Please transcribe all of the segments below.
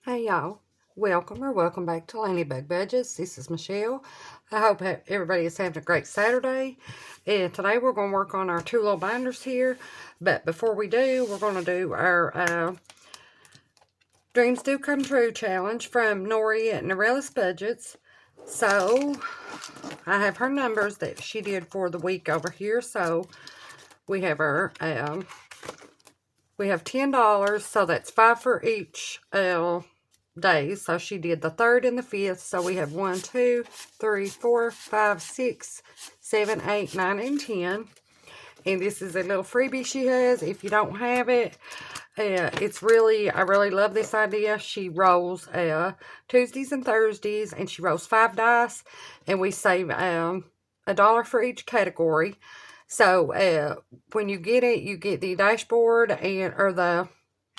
Hey y'all, welcome back to Ladybug Budgets. This is Michelle. I hope everybody is having a great Saturday. And today we're going to work on our two little binders here. But before we do, we're going to do our Dreams Do Come True challenge from Nori at Norella's Budgets. So, I have her numbers that she did for the week over here. So, we have our, we have $10, so that's 5 for each days. So she did the 3rd and the 5th. So we have 1, 2, 3, 4, 5, 6, 7, 8, 9, and 10. And this is a little freebie she has. If you don't have it, I really love this idea. She rolls Tuesdays and Thursdays, and she rolls 5 dice, and we save $1 for each category. So when you get it, you get the dashboard or the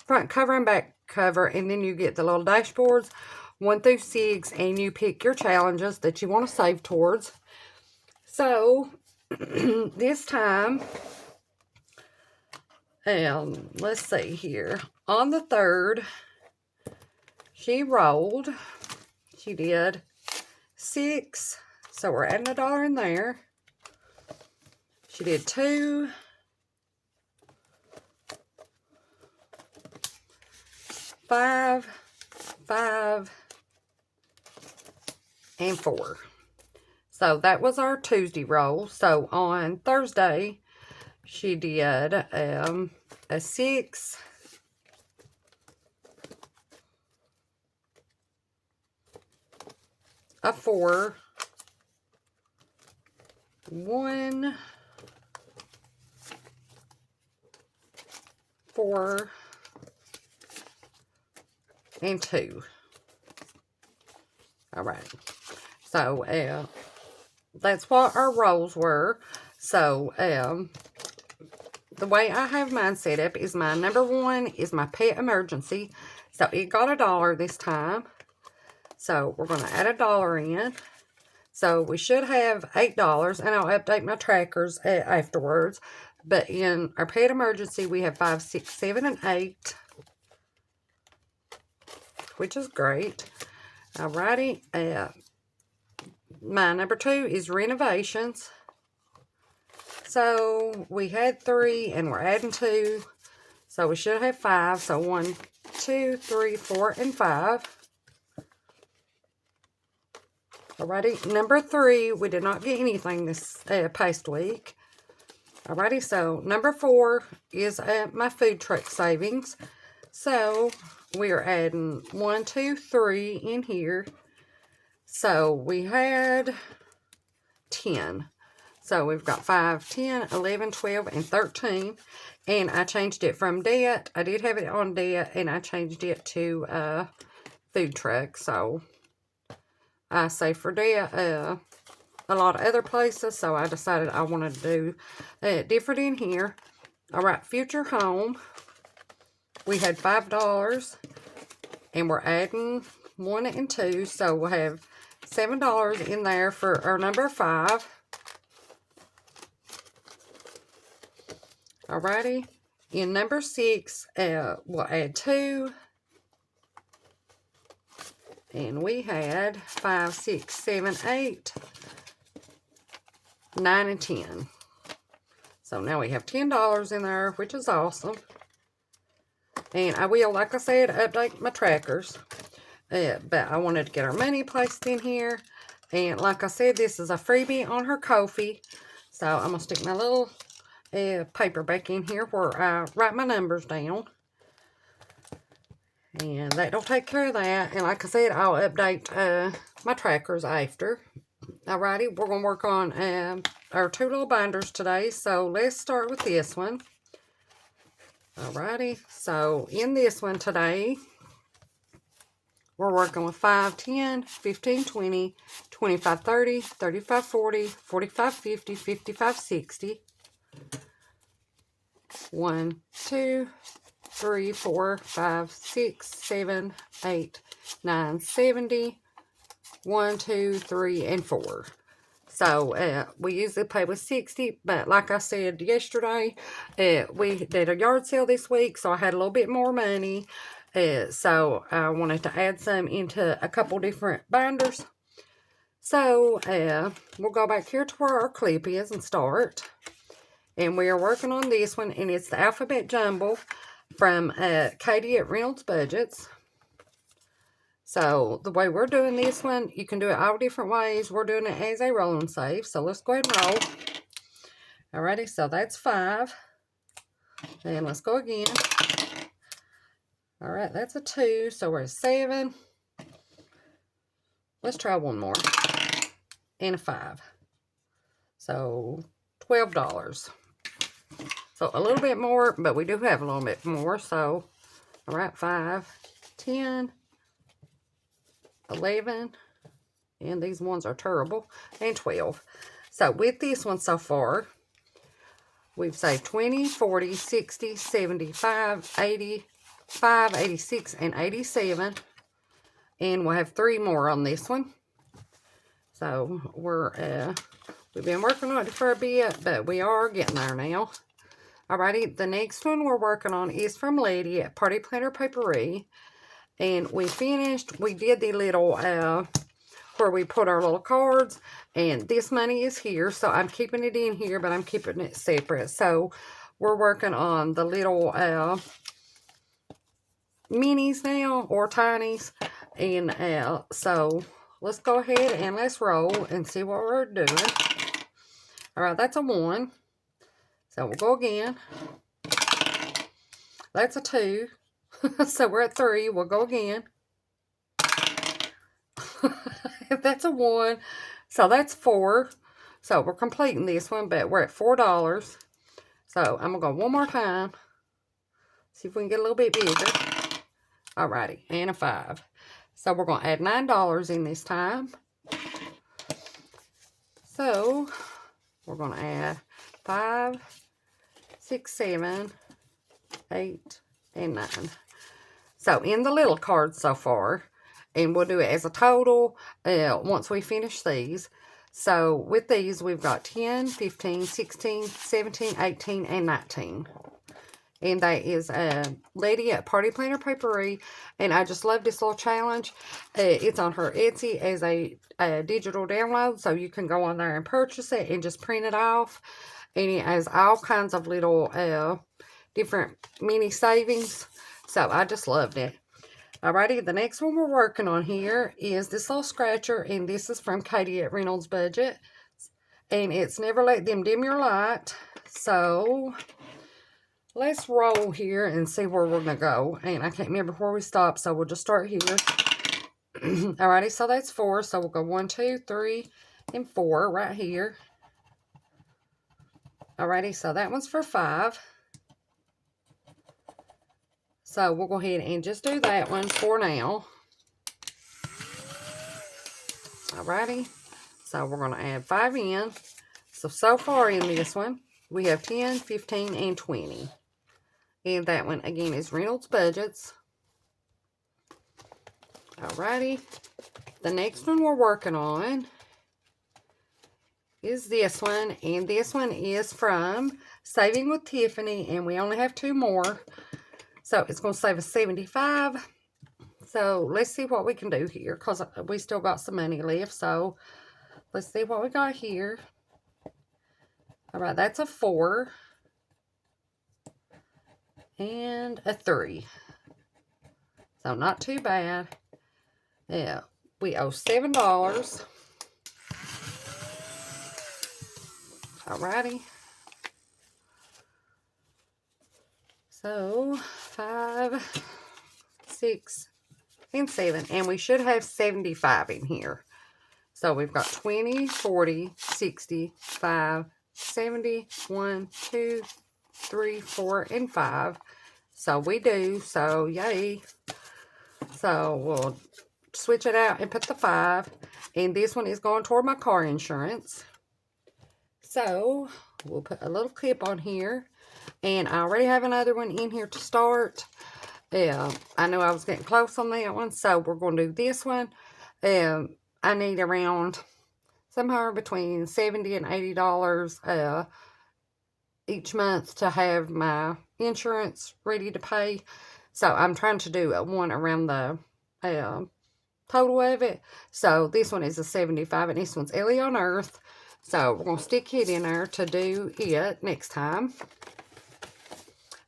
front cover and back cover, and then you get the little dashboards 1 through 6, and you pick your challenges that you want to save towards. So this time, let's see here. On the 3rd, she did 6, so we're adding $1 in there. She did 2, 5, 5, and 4. So that was our Tuesday roll. So on Thursday, she did a 6, a 4, 1, 4, and 2. All right. So that's what our rolls were. So the way I have mine set up is my number 1 is my pet emergency. So it got $1 this time. So we're going to add $1 in. So we should have $8, and I'll update my trackers afterwards. But in our pet emergency, we have 5, 6, 7, and 8, which is great. Alrighty. My number 2 is renovations. So we had 3, and we're adding 2. So we should have 5. So 1, 2, 3, 4, and 5. Alrighty, number 3, we did not get anything this past week. Alrighty, so number 4 is my food truck savings. So we are adding 1, 2, 3 in here. So we had 10. So we've got 5, 10, 11, 12, and 13. And I changed it from debt. I did have it on debt, and I changed it to food truck. So I say for debt a lot of other places. So I decided I wanted to do different in here. All right, future home. We had $5, and we're adding 1 and 2. So we'll have $7 in there for our number 5. Alrighty. In number 6, we'll add 2. And we had 5, 6, 7, 8, 9, and 10. So now we have $10 in there, which is awesome. And I will, like I said, update my trackers. But I wanted to get our money placed in here. And like I said, this is a freebie on her Ko-fi. So I'm going to stick my little paper back in here where I write my numbers down. And that'll take care of that. And like I said, I'll update my trackers after. Alrighty, we're going to work on our two little binders today. So let's start with this one. Alrighty, so in this one today, we're working with 5, 10, 15, 20, 25, 30, 35, 40, 45, 50, 55, 60. 1, 2, 3, 4, 5, 6, 7, 8, 9, 70. 1, 2, 3, and 4. So we usually pay with 60, but like I said yesterday, we did a yard sale this week, so I had a little bit more money. So I wanted to add some into a couple different binders. So we'll go back here to where our clip is and start. And we are working on this one, and it's the Alphabet Jumble from Katie at Reynolds Budgets. So the way we're doing this one, you can do it all different ways. We're doing it as a roll and save. So let's go ahead and roll. Alrighty, so that's 5. And let's go again. Alright, that's a 2, so we're at 7. Let's try one more. And a 5. So $12. So a little bit more, but we do have a little bit more. So, alright, 5, 10, 11, and these ones are terrible, and 12. So with this one so far, we've saved 20, 40, 60, 75, 85, 86, and 87. And we'll have 3 more on this one. So we've been working on it for a bit, but we are getting there now. Alrighty, the next one we're working on is from Lady at Party Planner Papery. And we did the little, where we put our little cards. And this money is here, so I'm keeping it in here, but I'm keeping it separate. So we're working on the little minis now, or tinies. And so let's go ahead and let's roll and see what we're doing. Alright, that's a 1. So we'll go again. That's a 2. So we're at 3. We'll go again. That's a 1. So that's 4. So we're completing this one, but we're at $4. So I'm going to go one more time. See if we can get a little bit bigger. Alrighty, and a 5. So we're going to add $9 in this time. So we're going to add 5, 6, 7, 8, and 9. So in the little cards so far, and we'll do it as a total once we finish these. So with these, we've got 10, 15, 16, 17, 18, and 19. And that is Lady at Party Planner Papery. And I just love this little challenge. It's on her Etsy as a digital download. So you can go on there and purchase it and just print it off. And it has all kinds of little different mini savings. So I just loved it. Alrighty, the next one we're working on here is this little scratcher. And this is from Katie at Reynolds Budget. And it's Never Let Them Dim Your Light. So let's roll here and see where we're going to go. And I can't remember where we stopped, so we'll just start here. Alrighty, so that's 4. So we'll go 1, 2, 3, and 4 right here. Alrighty, so that one's for 5. So we'll go ahead and just do that one for now. Alrighty, so we're going to add 5 in. So far in this one, we have 10, 15, and 20. And that one, again, is Reynolds Budgets. Alrighty. The next one we're working on is this one. And this one is from Saving with Tiffany. And we only have 2 more. So it's going to save us 75. So let's see what we can do here, because we still got some money left. So let's see what we got here. Alright, that's a 4. And a 3. So not too bad. Yeah, we owe $7. Alrighty. So 5, 6, and 7. And we should have 75 in here. So we've got 20, 40, 60, 5, 70, 1, 2, 3, 4, and 5. So we do. So yay. So we'll switch it out and put the 5. And this one is going toward my car insurance. So we'll put a little clip on here. And I already have another one in here to start. I know I was getting close on that one. So we're going to do this one. I need around somewhere between $70 and $80 each month to have my insurance ready to pay. So I'm trying to do one around the total of it. So this one is a 75 and this one's Ellie on Earth. So we're going to stick it in there to do it next time.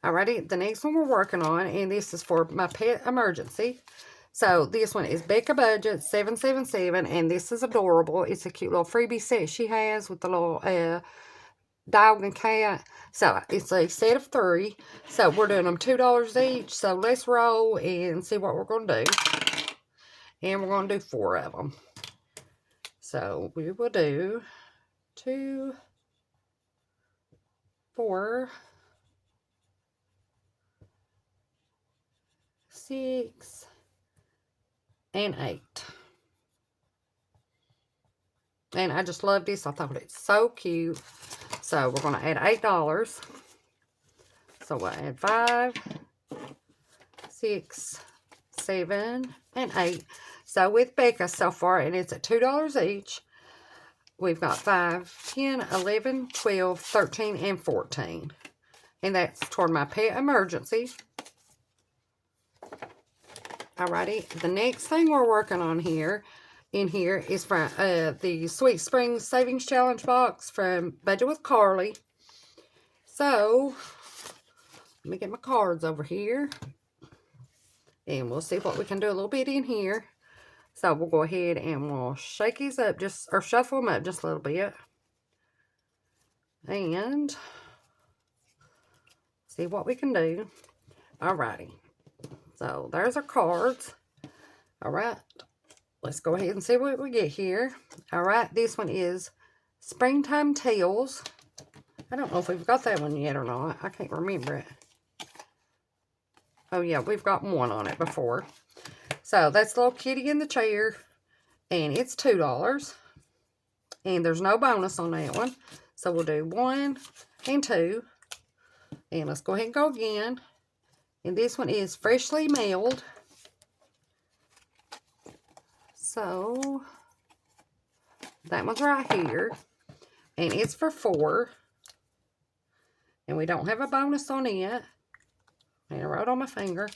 Alrighty, the next one we're working on, and this is for my pet emergency. So this one is Becca Budget 777, and this is adorable. It's a cute little freebie set she has with the little dog and cat. So it's a set of 3. So we're doing them $2 each. So let's roll and see what we're going to do. And we're going to do 4 of them. So we will do 2, 4, 6, and 8. And I just love this. I thought it's so cute. So we're going to add $8. So we'll add 5, 6, 7, and 8. So with Becca so far, and it's at $2 each, we've got 5, 10, 11, 12, 13, and 14. And that's toward my pet emergency. Alrighty, the next thing we're working on here, is from the Sweet Spring Savings Challenge box from Budget with Carly. So, let me get my cards over here. And we'll see what we can do a little bit in here. So, we'll go ahead and we'll shake these up or shuffle them up just a little bit. And see what we can do. Alrighty. So, there's our cards. Alright. Let's go ahead and see what we get here. Alright, this one is Springtime Tales. I don't know if we've got that one yet or not. I can't remember it. Oh yeah, we've got one on it before. So that's the little kitty in the chair. And it's $2. And there's no bonus on that one. So we'll do 1 and 2. And let's go ahead and go again. And this one is Freshly Mailed. So, that one's right here. And it's for 4. And we don't have a bonus on it. And I wrote on my finger.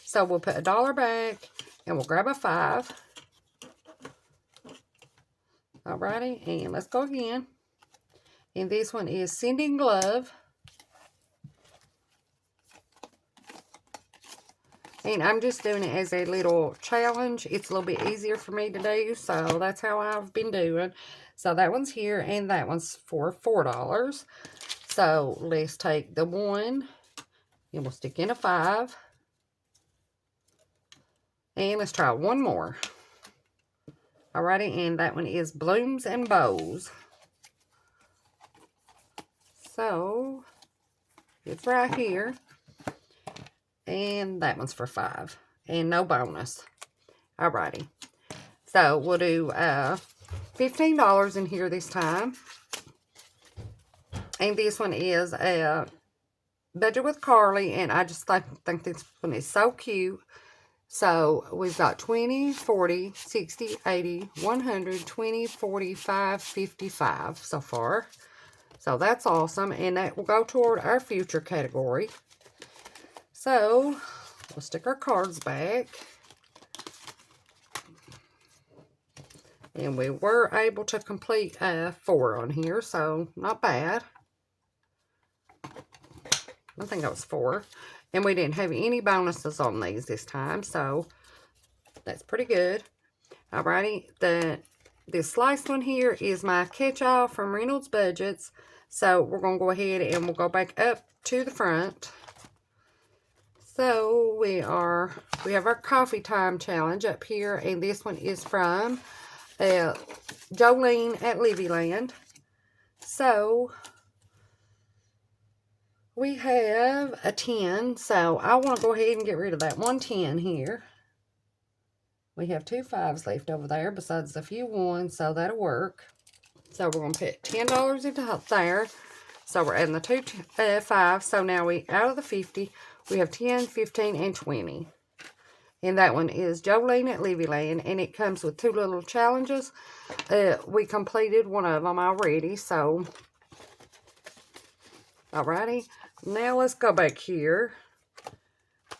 So, we'll put $1 back. And we'll grab a 5. Alrighty. And let's go again. And this one is Sending Love. And I'm just doing it as a little challenge. It's a little bit easier for me to do. So that's how I've been doing. So that one's here. And that one's for $4. So let's take the 1. And we'll stick in a 5. And let's try one more. Alrighty. And that one is Blooms and Bows. So it's right here. And that one's for 5. And no bonus. Alrighty. So, we'll do $15 in here this time. And this one is Budget with Carly. And I just think this one is so cute. So, we've got 20, 40, 60, 80, 100, 20, 45, 55 so far. So, that's awesome. And that will go toward our future category. So, we'll stick our cards back. And we were able to complete 4 on here, so not bad. I think that was 4. And we didn't have any bonuses on these this time, so that's pretty good. Alrighty, this sliced one here is my catch-all from Reynolds Budgets. So, we're going to go ahead and we'll go back up to the front. So, we have our coffee time challenge up here, and this one is from Jolene at Livyland. So, we have a 10, so I want to go ahead and get rid of that 110 here. We have 2 5s left over there, besides a few 1s, so that'll work. So, we're going to put $10 into there. So, we're adding the 2 5s, so now out of the 50, we have 10, 15, and 20. And that one is Jolene at Livyland. And it comes with 2 little challenges. We completed one of them already. So, alrighty. Now let's go back here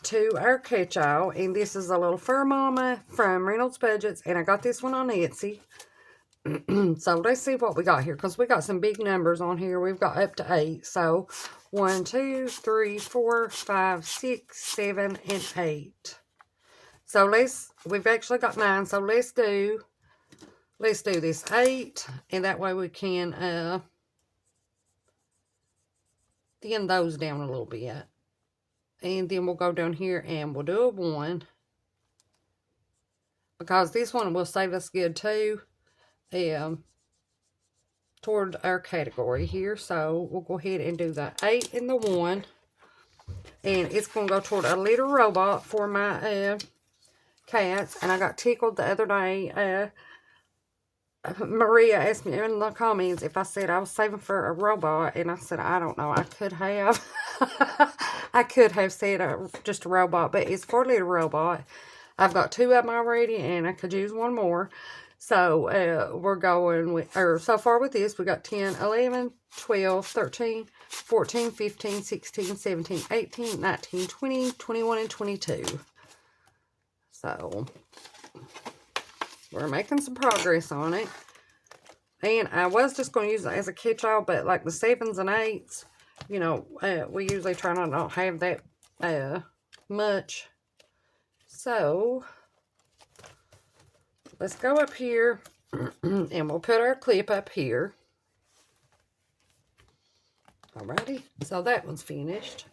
to our catch-all, and this is a little fur mama from Reynolds Budgets, and I got this one on Etsy. So let's see what we got here, because we got some big numbers on here. We've got up to 8. So 1, 2, 3, 4, 5, 6, 7, and 8. So we've actually got 9. So let's do this 8, and that way we can thin those down a little bit. And then we'll go down here and we'll do a 1, because this one will save us good too. Toward our category here. So we'll go ahead and do the 8 and the 1, and it's going to go toward a little robot for my cats. And I got tickled the other day. Maria asked me in the comments if I said I was saving for a robot, and I said I don't know. I could have I could have said just a robot, but it's for a little robot. I've got 2 of them already, and I could use one more. So, we're going with, or so far with this, we got 10, 11, 12, 13, 14, 15, 16, 17, 18, 19, 20, 21, and 22. So, we're making some progress on it. And I was just going to use it as a catch-all, but like the 7s and 8s, you know, we usually try not to have that much. So, let's go up here, and we'll put our clip up here. Alrighty, so that one's finished.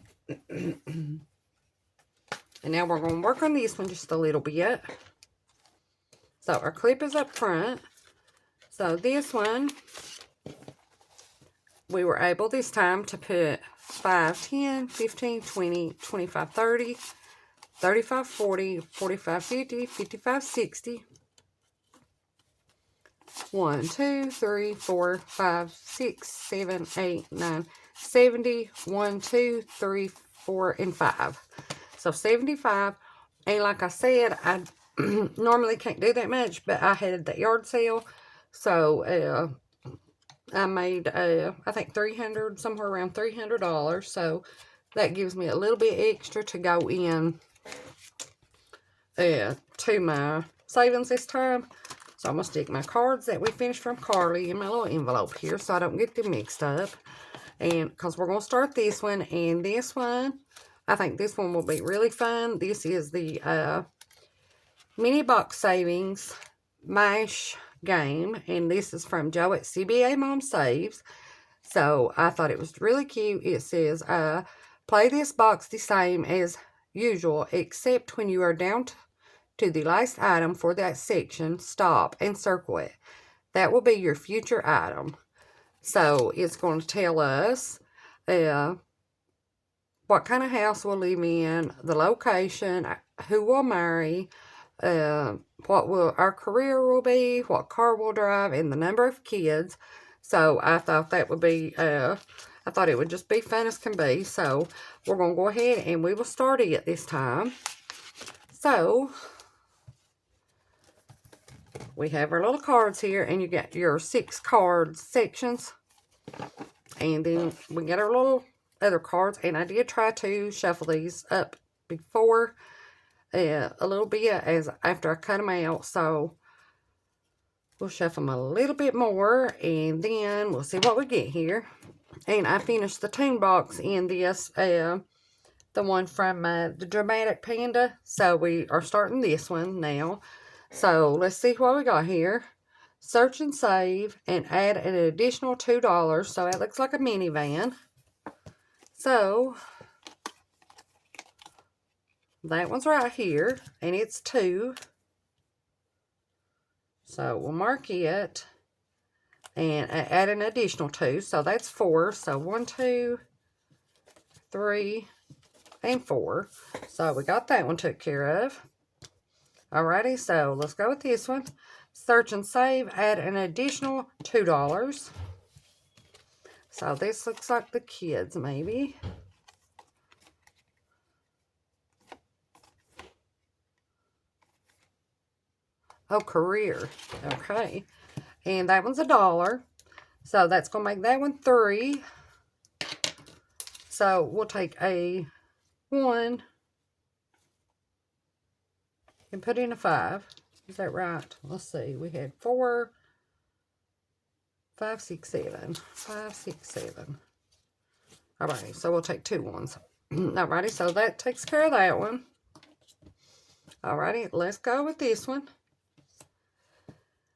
And now we're going to work on this one just a little bit. So our clip is up front. So this one, we were able this time to put 5, 10, 15, 20, 25, 30, 35, 40, 45, 50, 55, 60. 1, 2, 3, 4, 5, 6, 7, 8, 9, 70. 1, 2, 3, 4, and 5. So 75. And like I said, I normally can't do that much, but I had the yard sale. So I made, I think 300, somewhere around $300. So that gives me a little bit extra to go in to my savings this time. So I'm going to stick my cards that we finished from Carly in my little envelope here so I don't get them mixed up. And because we're going to start this one and this one. I think this one will be really fun. This is the Mini Box Savings MASH game. And this is from Joe at CBA Mom Saves. So I thought it was really cute. It says, play this box the same as usual, except when you are down to the last item for that section, stop and circle it. That will be your future item. So it's going to tell us what kind of house we'll live in, the location, who we'll marry, what will our career will be, what car we'll drive, and the number of kids. So I thought that would be, I thought it would just be fun as can be. So we're going to go ahead and we will start it this time. So we have our little cards here, and you get your 6 card sections. And then we get our little other cards, and I did try to shuffle these up before a little bit as after I cut them out. So we'll shuffle them a little bit more, and then we'll see what we get here. And I finished the tune box in this, the one from the Dramatic Panda. So we are starting this one now. So let's see what we got here. Search and save and add an additional $2. So it looks like a minivan. So that one's right here, and it's 2. So we'll mark it and add an additional 2. So that's 4. So 1, 2, 3, and 4. So we got that one took care of. Alrighty, so let's go with this one. Search and save, add an additional $2. So this looks like the kids, maybe. Oh, career. Okay. And that one's $1. So that's going to make that one 3. So we'll take a 1, and put in a 5. Is that right? Let's see. We had 4, 5, 6, 7. 5, 6, 7. Alrighty, so we'll take 2 ones. Alrighty, so that takes care of that one. Alrighty, let's go with this one.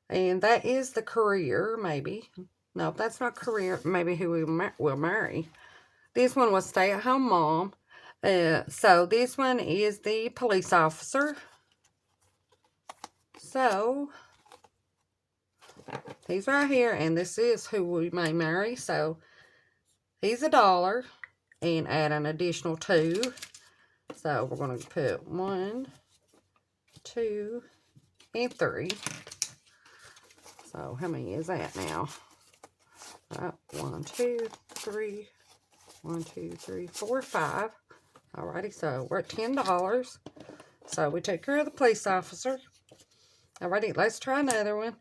And that is the career, maybe. No, that's not career. Maybe who we will marry. This one was stay-at-home mom. So this one is the police officer. So he's right here, and this is who we may marry. So he's $1, and add an additional 2. So we're going to put 1, 2, and 3. So how many is that now? 1, 2, 3. 1, 2, 3, 4, 5. Alrighty, so we're at $10. So we took care of the police officer. Alrighty, let's try another one.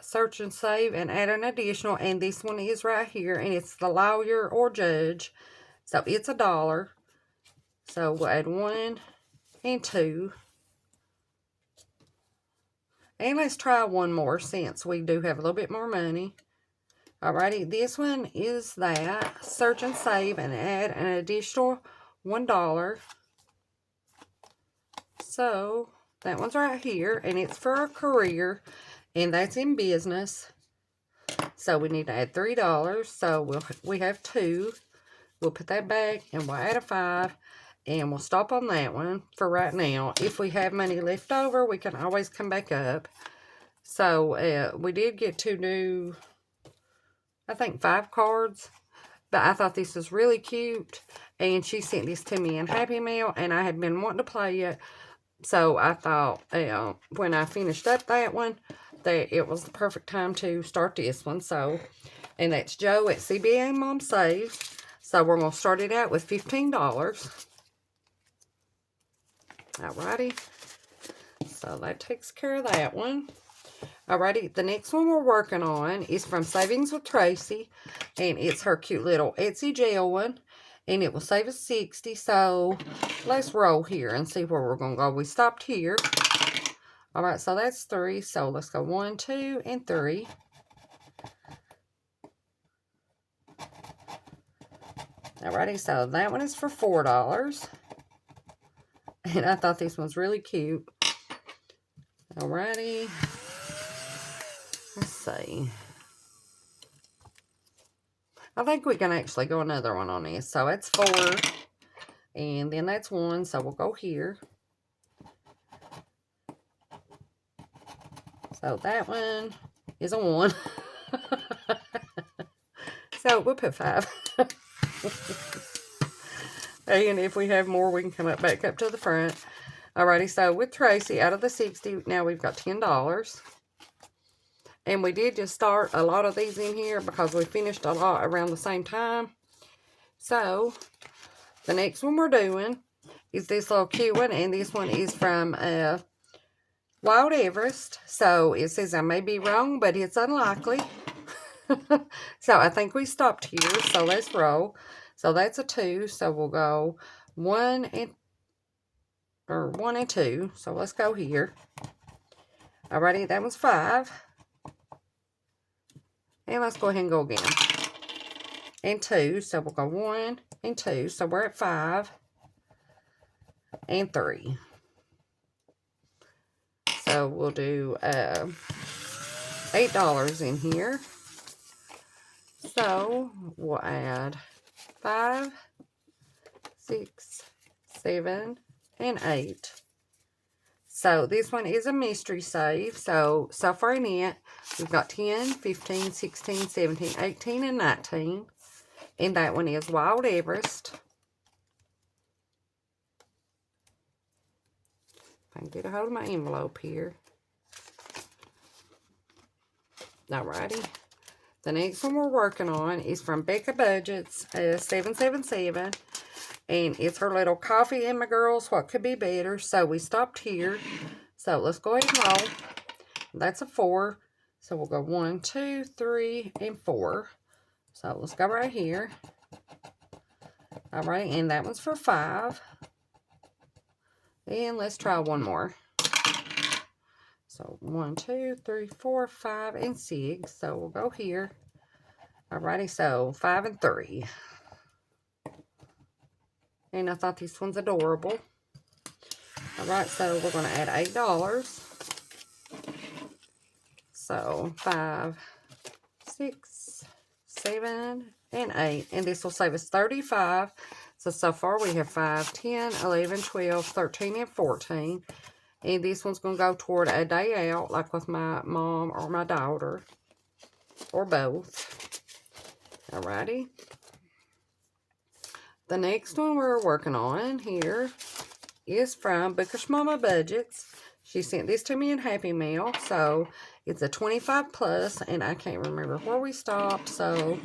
Search and save and add an additional. And this one is right here. And it's the lawyer or judge. So it's $1. So we'll add 1 and 2. And let's try one more since we do have a little bit more money. Alrighty, this one is that. Search and save and add an additional $1. So that one's right here, and it's for a career, and that's in business. So we need to add $3. So we have 2. We'll put that back, and we'll add a 5, and we'll stop on that one for right now. If we have money left over, we can always come back up. So we did get to do, I think, 5 cards. But I thought this was really cute. And she sent this to me in Happy Mail. And I had been wanting to play it. So I thought when I finished up that one, that it was the perfect time to start this one. So, and that's Joe at CBA Mom Saves. So we're going to start it out with $15. Alrighty. So that takes care of that one. Alrighty, the next one we're working on is from Savings with Tracy, and it's her cute little Etsy gel one, and it will save us $60. So let's roll here and see where we're going to go. We stopped here. Alright, so that's 3. So let's go 1, 2, and 3. Alrighty, so that one is for $4. And I thought this one's really cute. Alrighty. Let's see. I think we can actually go another one on this. So it's 4. And then that's 1. So we'll go here. So that one is a 1. So we'll put 5. And if we have more, we can come back up to the front. Alrighty, so with Tracy, out of the 60, now we've got $10. And we did just start a lot of these in here because we finished a lot around the same time. So, the next one we're doing is this little cute one. And this one is from Wild Everest. So, it says I may be wrong, but it's unlikely. So, I think we stopped here. So, let's roll. So, that's a 2. So, we'll go 1 and 2. So, let's go here. Alrighty, that was 5. And let's go ahead and go again. And 2. So we'll go 1 and 2. So we're at 5. And 3. So we'll do $8 in here. So we'll add 5, 6, 7, and 8. So this one is a mystery save. So far in it, we've got 10, 15, 16, 17, 18, and 19. And that one is Wild Everest. If I can get a hold of my envelope here. Alrighty. The next one we're working on is from Becca Budgets, 777. And it's her little coffee and my girls, what could be better. So we stopped here. So let's go ahead and roll. That's a 4. So we'll go 1, 2, 3, and 4. So let's go right here. Alright, and that one's for 5. And let's try one more. So 1, 2, 3, 4, 5, and 6. So we'll go here. Alrighty, so 5 and 3. And I thought this one's adorable. Alright, so we're going to add $8. So 5, 6, 7, and 8. And this will save us 35. So far we have 5, 10, 11, 12, 13, and 14. And this one's going to go toward a day out, like with my mom or my daughter, or both. Alrighty. The next one we're working on here is from Bookish Mama Budgets. She sent this to me in Happy Meal. So it's a 25 plus, and I can't remember where we stopped. So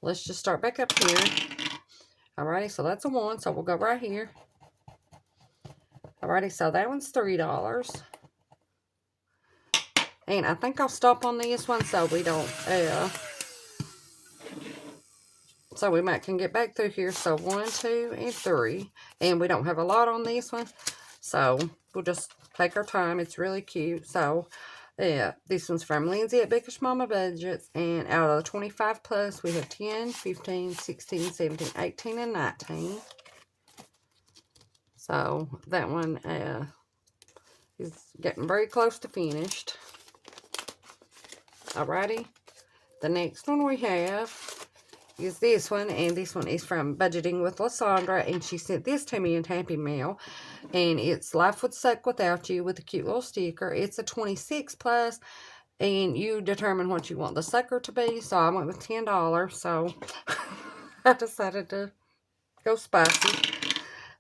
let's just start back up here. Alrighty, so that's a 1. So we'll go right here. Alrighty, so that one's $3. And I think I'll stop on this one so we don't, so we might can get back through here. So 1, 2, and 3. And we don't have a lot on this one. So we'll just take our time. It's really cute. So, this one's from Lindsay at Bookish Mama Budgets. And out of the 25 plus, we have 10, 15, 16, 17, 18, and 19. So that one is getting very close to finished. Alrighty. The next one we have is this one, and this one is from Budgeting with Lysandra, and she sent this to me in Happy Mail, and it's Life Would Suck Without You with a cute little sticker. It's a 26 plus, and you determine what you want the sucker to be, so I went with $10, so I decided to go spicy.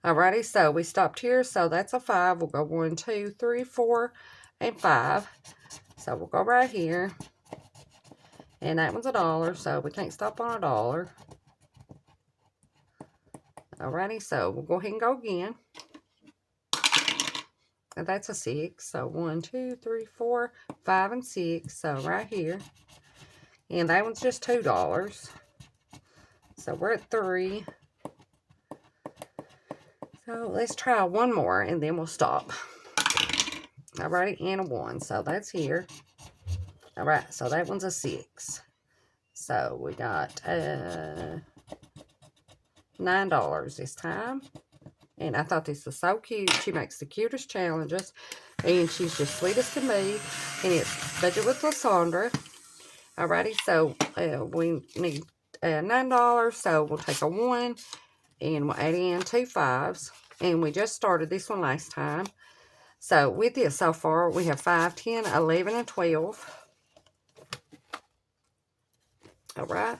Alrighty, so we stopped here, so that's a 5. We'll go 1, 2, 3, 4, and 5. So we'll go right here. And that one's $1, so we can't stop on $1. Alrighty, so we'll go ahead and go again. And that's a 6. So 1, 2, 3, 4, 5, and 6. So right here. And that one's just $2. So we're at 3. So let's try one more and then we'll stop. Alrighty, and a 1. So that's here. Alright, so that one's a 6. So we got $9 this time. And I thought this was so cute. She makes the cutest challenges. And she's just sweet as can be. And it's Budget with Lysandra. Alrighty, so we need $9. So we'll take a 1. And we'll add in 2 5s. And we just started this one last time. So with this so far, we have 5, 10, 11, and 12. Alright.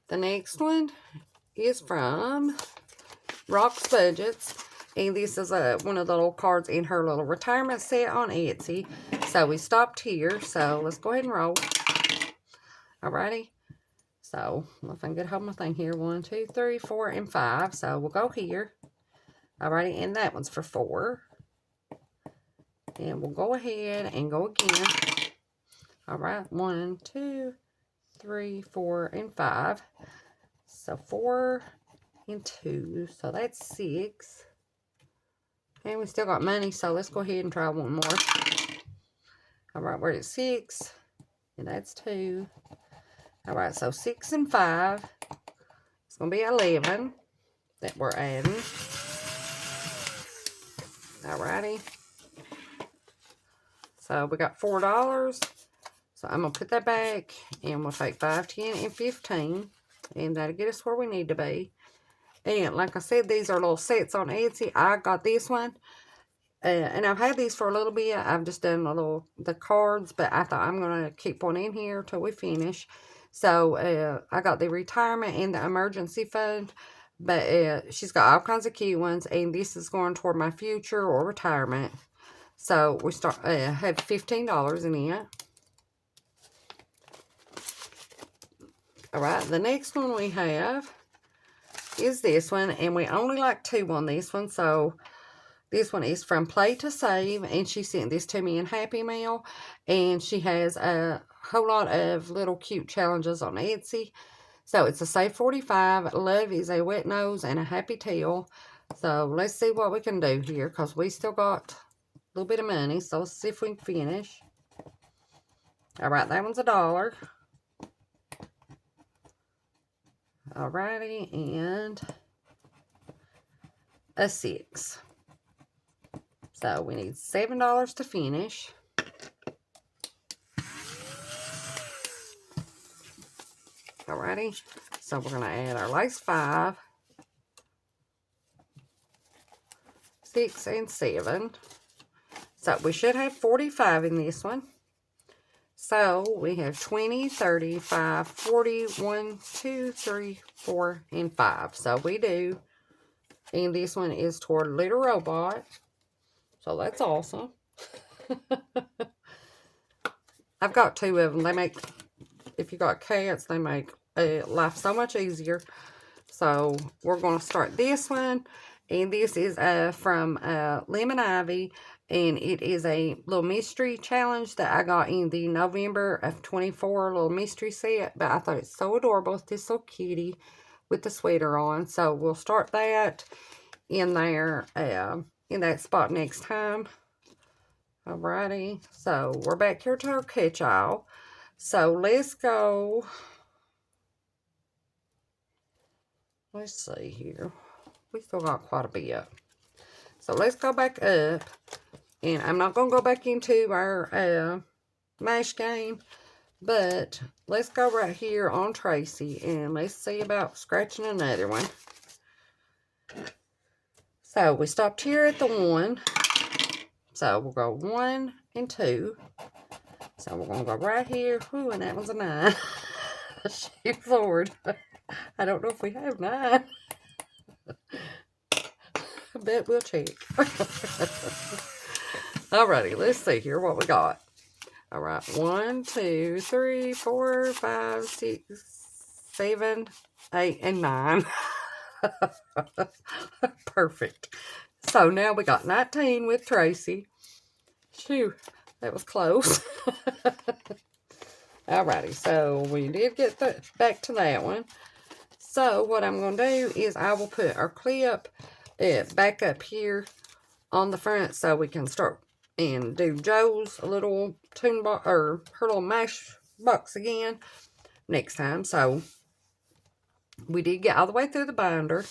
The next one is from Rock's Budgets. And this is one of the little cards in her little retirement set on Etsy. So we stopped here. So let's go ahead and roll. Alrighty. So if I can get hold of my thing here. 1, 2, 3, 4, and 5. So we'll go here. Alrighty. And that one's for 4. And we'll go ahead and go again. Alright, 1, 2, 3, 4, and 5. So 4 and 2. So that's 6. And we still got money, so let's go ahead and try one more. Alright, we're at 6. And that's 2. Alright, so 6 and 5. It's going to be 11 that we're adding. Alrighty. So we got $4. So I'm going to put that back, and we'll take 5, 10, and 15, and that'll get us where we need to be. And like I said, these are little sets on Etsy. I got this one, and I've had these for a little bit. I've just done the cards, but I thought I'm going to keep one in here till we finish. So I got the retirement and the emergency fund, but she's got all kinds of cute ones, and this is going toward my future or retirement. So we have $15 in it. Alright, the next one we have is this one, and we only like 2 on this one, so this one is from Play to Save, and she sent this to me in Happy Mail, and she has a whole lot of little cute challenges on Etsy. So it's a Save 45, Love is a Wet Nose, and a Happy Tail. So let's see what we can do here, because we still got a little bit of money. So let's see if we can finish. All right, that one's $1. Alrighty, and a 6. So we need $7 to finish. Alrighty, so we're going to add our last 5, 6, and 7. So we should have 45 in this one. So we have 20, 35, 40, 1, 2, 3, 4, and 5. So we do. And this one is toward Little Robot. So that's awesome. I've got 2 of them. They make, if you got cats, they make life so much easier. So we're going to start this one. And this is from Lemon Ivy. And it is a little mystery challenge that I got in the November of 24 little mystery set. But I thought it's so adorable. It's this little kitty with the sweater on. So we'll start that in there, in that spot next time. Alrighty. So we're back here to our catch-all. So let's go. Let's see here. We still got quite a bit. So let's go back up. And I'm not going to go back into our mash game. But let's go right here on Tracy. And let's see about scratching another one. So we stopped here at the 1. So we'll go 1 and 2. So we're going to go right here. Ooh, and that one's a 9. Shoot, Lord. I don't know if we have 9. I bet we'll check. Alrighty, let's see here what we got. Alright, 1, 2, 3, 4, 5, 6, 7, 8, and 9. Perfect. So now we got 19 with Tracy. Phew, that was close. Alrighty, so we did get back to that one. So what I'm going to do is I will put our clip back up here on the front so we can start and do Joe's little tune box, or her little mash box again next time. So we did get all the way through the binder.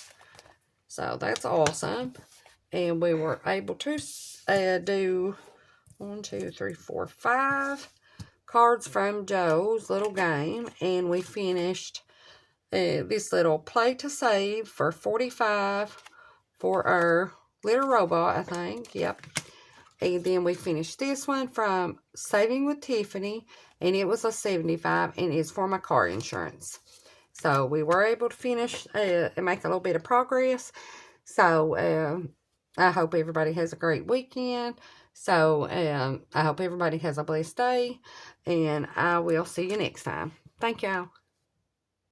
So that's awesome. And we were able to do 1, 2, 3, 4, 5 cards from Joe's little game. And we finished this little play to save for 45 for our Little Robot, I think. Yep. And then we finished this one from Saving with Tiffany. And it was a 75. And it's for my car insurance. So we were able to finish and make a little bit of progress. So I hope everybody has a great weekend. So I hope everybody has a blessed day. And I will see you next time. Thank y'all.